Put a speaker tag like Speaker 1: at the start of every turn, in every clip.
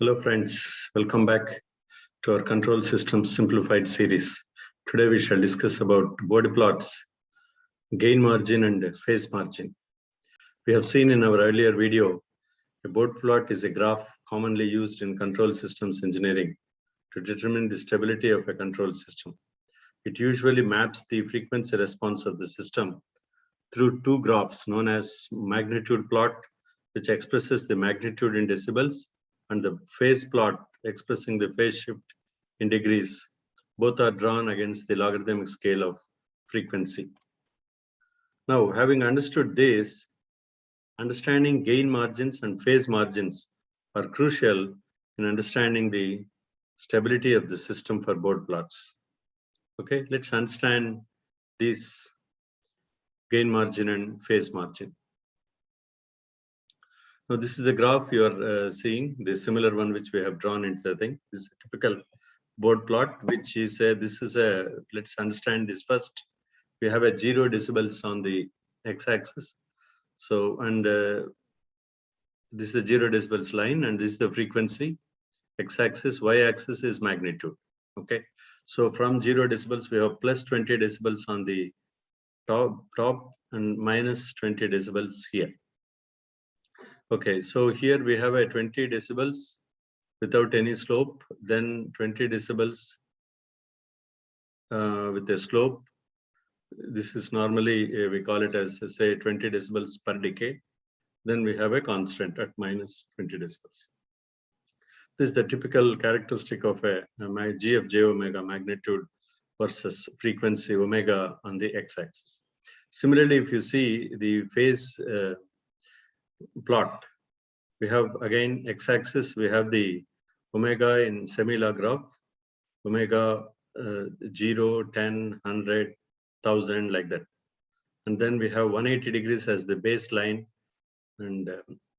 Speaker 1: Hello friends, welcome back to our Control Systems Simplified series. Today we shall discuss about Bode plots, gain margin and phase margin. We have seen in our earlier video, a Bode plot is a graph commonly used in control systems engineering to determine the stability of a control system. It usually maps the frequency response of the system through two graphs known as magnitude plot, which expresses the magnitude in decibels, and the phase plot expressing the phase shift in degrees. Both are drawn against the logarithmic scale of frequency. Now, having understood this, understanding gain margins and phase margins are crucial in understanding the stability of the system for Bode plots. Okay, let's understand these gain margin and phase margin. Now, this is the graph you are seeing, the similar one which we have drawn into the thing. This is a typical Bode plot, which is let's understand this first. We have a 0 decibels on the x-axis. So, and this is a 0 decibels line, and this is the frequency. X-axis, y-axis is magnitude. Okay. So from 0 decibels, we have plus 20 decibels on the top and minus 20 decibels here. Okay, so here we have a 20 decibels without any slope, then 20 decibels with a slope. This is normally, we call it as, say, 20 decibels per decade. Then we have a constant at minus 20 decibels. This is the typical characteristic of a G of j omega, magnitude versus frequency omega on the x-axis. Similarly, if you see the phase plot, we have again x-axis, we have the omega in semi-log graph, omega 0, 10, 100, 1000, like that. And then we have 180 degrees as the baseline, and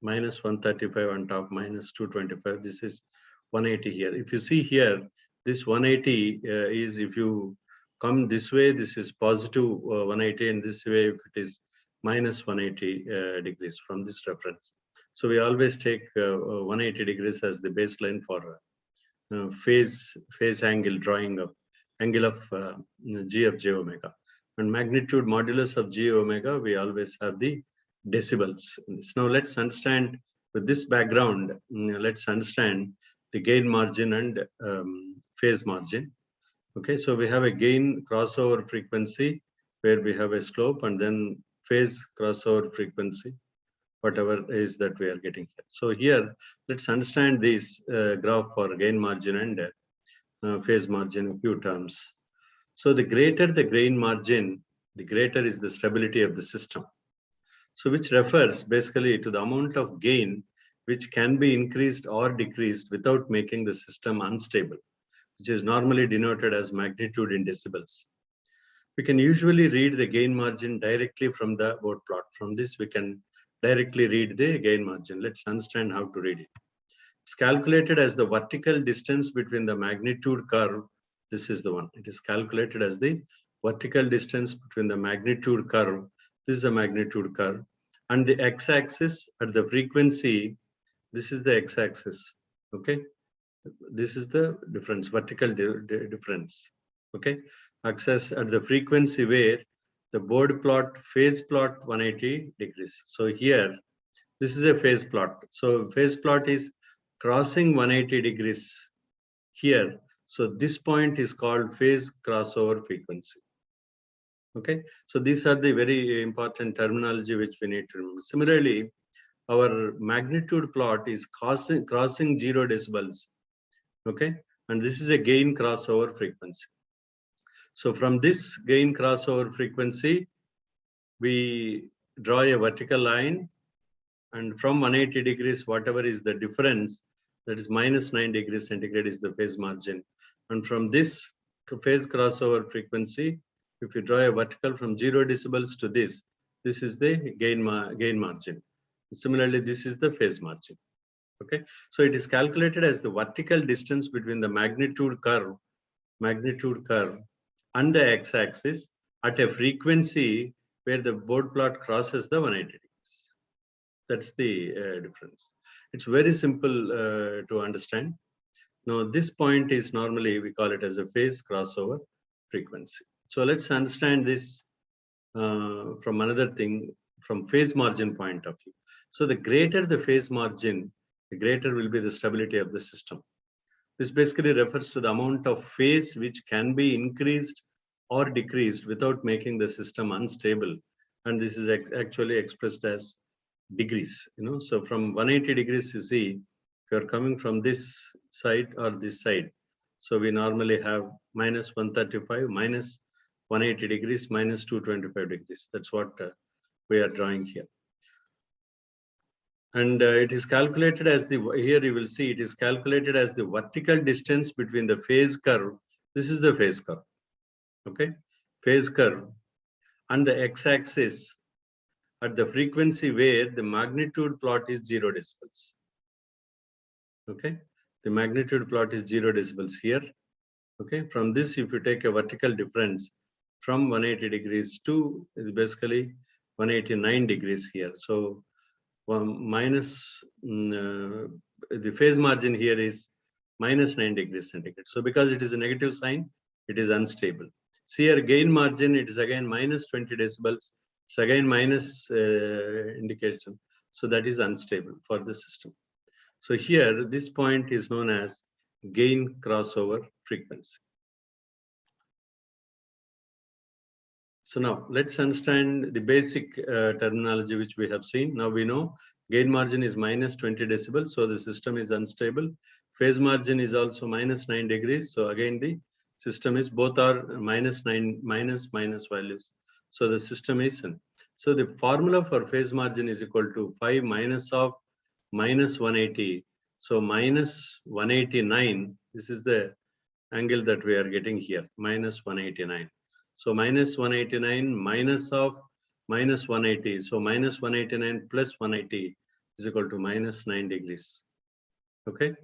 Speaker 1: minus 135 on top, minus 225. This is 180 here. If you see here, this 180 is, if you come this way, this is positive 180, and this way, if it is minus 180 degrees from this reference. So we always take 180 degrees as the baseline for phase angle drawing of angle of G of j omega. And magnitude modulus of G omega, we always have the decibels. So now let's understand, with this background, let's understand the gain margin and phase margin. Okay, so we have a gain crossover frequency where we have a slope, and then phase crossover frequency, whatever is that we are getting here. So here, let's understand this graph for gain margin and phase margin in few terms. So the greater the gain margin, the greater is the stability of the system. So which refers basically to the amount of gain which can be increased or decreased without making the system unstable, which is normally denoted as magnitude in decibels. We can usually read the gain margin directly from the Bode plot. From this, we can directly read the gain margin. Let's understand how to read it. It's calculated as the vertical distance between the magnitude curve. This is the one. It is calculated as the vertical distance between the magnitude curve. This is the magnitude curve. And the x-axis at the frequency, this is the x-axis. Okay. This is the difference, vertical difference. Okay. Axis at the frequency where the Bode plot, phase plot 180 degrees. So here, this is a phase plot. So phase plot is crossing 180 degrees here. So this point is called phase crossover frequency. Okay. So these are the very important terminology which we need to remember. Similarly, our magnitude plot is crossing 0 decibels. Okay. And this is a gain crossover frequency. So from this gain crossover frequency, we draw a vertical line, and from 180 degrees, whatever is the difference, that is minus 9 degrees centigrade, is the phase margin. And from this phase crossover frequency, if you draw a vertical from 0 decibels to this is the gain margin. Similarly, this is the phase margin. Okay, so it is calculated as the vertical distance between the magnitude curve and the x-axis at a frequency where the Bode plot crosses the 180 degrees. That's the difference. It's very simple to understand. Now, this point is normally we call it as a phase crossover frequency. So let's understand this from another thing, from phase margin point of view. So the greater the phase margin, the greater will be the stability of the system. This basically refers to the amount of phase which can be increased or decreased without making the system unstable. And this is actually expressed as degrees. So from 180 degrees, you see, if you're coming from this side or this side, so we normally have minus 135, minus 180 degrees, minus 225 degrees. That's what we are drawing here. And it is calculated as here you will see it is calculated as the vertical distance between the phase curve. This is the phase curve, okay? Phase curve and the x-axis at the frequency where the magnitude plot is 0 decibels. Okay, the magnitude plot is 0 decibels here. Okay, from this, if you take a vertical difference from 180 degrees to is basically 189 degrees here. So the phase margin here is minus 9 degrees centigrade. So because it is a negative sign, it is unstable. See here, gain margin, it is again minus 20 decibels. It's again minus indication. So that is unstable for the system. So here, this point is known as gain crossover frequency. So now let's understand the basic terminology which we have seen. Now we know gain margin is minus 20 decibels, so the system is unstable. Phase margin is also minus 9 degrees. So again, the system is both are minus 9, minus values. So the system is in. So the formula for phase margin is equal to 5 minus of minus 180. So minus 189, this is the angle that we are getting here, minus 189. So minus 189 minus of minus 180. So minus 189 plus 180 is equal to minus 9 degrees. Okay.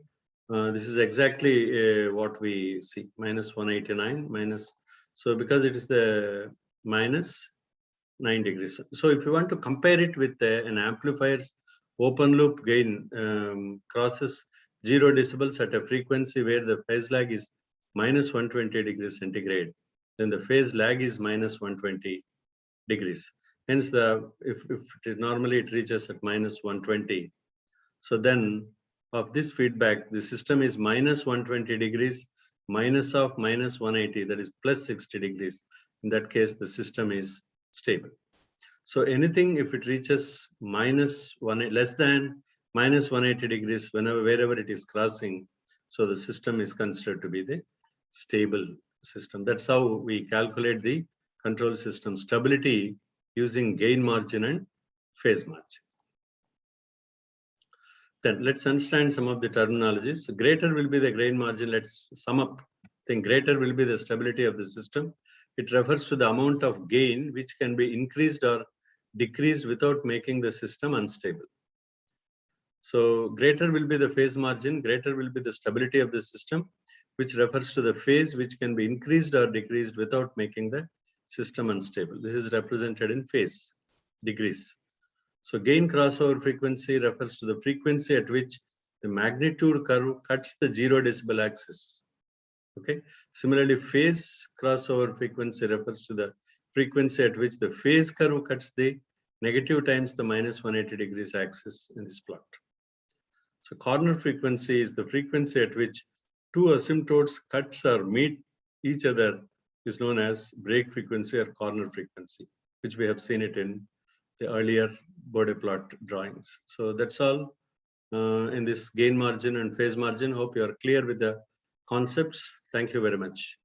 Speaker 1: This is exactly what we see, minus 189 minus. So because it is the minus 9 degrees. So if you want to compare it with an amplifier's open loop gain crosses 0 decibels at a frequency where the phase lag is minus 120 degrees centigrade, then the phase lag is minus 120 degrees. Hence, if normally it reaches at minus 120. So then of this feedback, the system is minus 120 degrees, minus of minus 180, that is plus 60 degrees. In that case, the system is stable. So anything if it reaches less than minus 180 degrees, wherever it is crossing, so the system is considered to be the stable system. That's how we calculate the control system stability using gain margin and phase margin. Then let's understand some of the terminologies. Greater will be the gain margin. Let's sum up. Think greater will be the stability of the system. It refers to the amount of gain which can be increased or decreased without making the system unstable. So greater will be the phase margin, greater will be the stability of the system, which refers to the phase which can be increased or decreased without making the system unstable. This is represented in phase degrees. So gain crossover frequency refers to the frequency at which the magnitude curve cuts the 0 decibel axis. Okay. Similarly, phase crossover frequency refers to the frequency at which the phase curve cuts the negative times the minus 180 degrees axis in this plot. So corner frequency is the frequency at which two asymptotes cuts or meet each other, is known as break frequency or corner frequency, which we have seen it in the earlier Bode plot drawings. So that's all in this gain margin and phase margin. Hope you are clear with the concepts. Thank you very much.